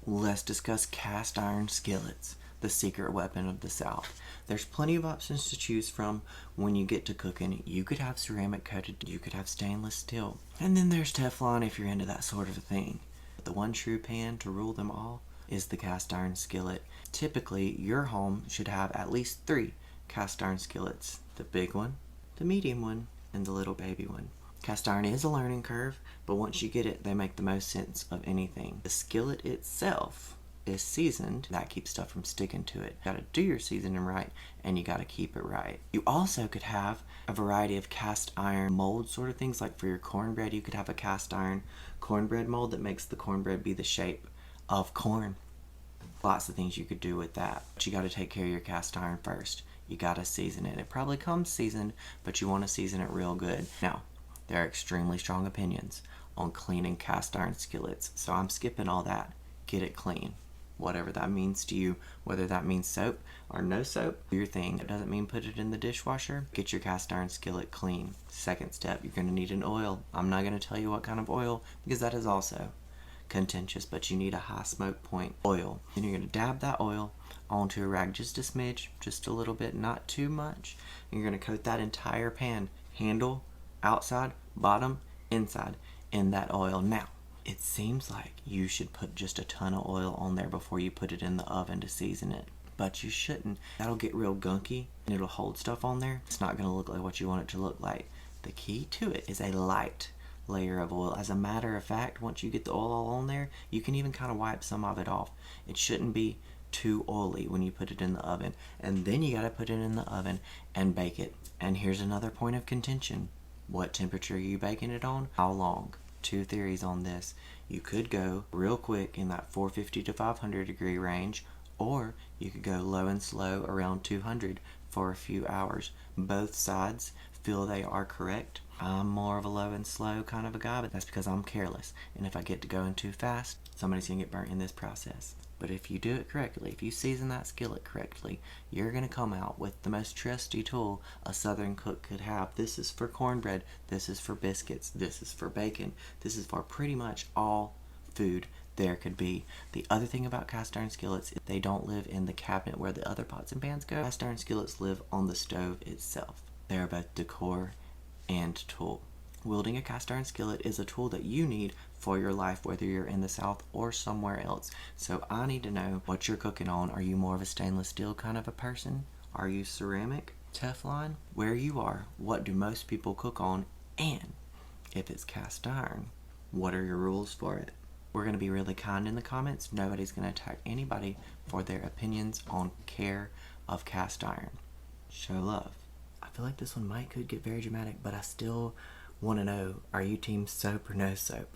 let's discuss cast iron skillets, the secret weapon of the South. There's plenty of options to choose from when you get to cooking. You could have ceramic coated, you could have stainless steel, and then there's Teflon if you're into that sort of a thing. The one true pan to rule them all is the cast iron skillet. Typically, your home should have at least 3 cast iron skillets: the big one, the medium one, and the little baby one. Cast iron is a learning curve, but once you get it, they make the most sense of anything. The skillet itself is seasoned. That keeps stuff from sticking to it. You gotta do your seasoning right, and you gotta keep it right. You also could have a variety of cast iron mold sort of things. Like for your cornbread, you could have a cast iron cornbread mold that makes the cornbread be the shape of corn. Lots of things you could do with that. But you gotta take care of your cast iron first. You gotta season it. It probably comes seasoned, but you wanna season it real good. Now, there are extremely strong opinions on cleaning cast iron skillets, so I'm skipping all that. Get it clean. Whatever that means to you, whether that means soap or no soap, do your thing. It doesn't mean put it in the dishwasher. Get your cast iron skillet clean. Second step, you're gonna need an oil. I'm not gonna tell you what kind of oil because that is also contentious, but you need a high smoke point oil. Then you're gonna dab that oil onto a rag, just a smidge, just a little bit, not too much. And you're gonna coat that entire pan, handle, outside, bottom, inside, in that oil. Now, it seems like you should put just a ton of oil on there before you put it in the oven to season it, but you shouldn't. That'll get real gunky and it'll hold stuff on there. It's not gonna look like what you want it to look like. The key to it is a light layer of oil. As a matter of fact, once you get the oil all on there, you can even kind of wipe some of it off. It shouldn't be too oily when you put it in the oven. And then you gotta put it in the oven and bake it. And here's another point of contention. What temperature are you baking it on? How long? 2 theories on this. You could go real quick in that 450 to 500 degree range, or you could go low and slow around 200 for a few hours. Both sides feel they are correct. I'm more of a low and slow kind of a guy, but that's because I'm careless. And if I get to going too fast, somebody's gonna get burnt in this process. But if you do it correctly, if you season that skillet correctly, you're gonna come out with the most trusty tool a Southern cook could have. This is for cornbread, this is for biscuits, this is for bacon, this is for pretty much all food there could be. The other thing about cast iron skillets is they don't live in the cabinet where the other pots and pans go. Cast iron skillets live on the stove itself. They are both decor and tool. Wielding a cast iron skillet is a tool that you need for your life, whether you're in the South or somewhere else. So I need to know what you're cooking on. Are you more of a stainless steel kind of a person? Are you ceramic? Teflon? Where you are, what do most people cook on? And if it's cast iron, what are your rules for it? We're going to be really kind in the comments. Nobody's going to attack anybody for their opinions on care of cast iron. Show love. I feel like this one could get very dramatic, but I still want to know, are you team soap or no soap?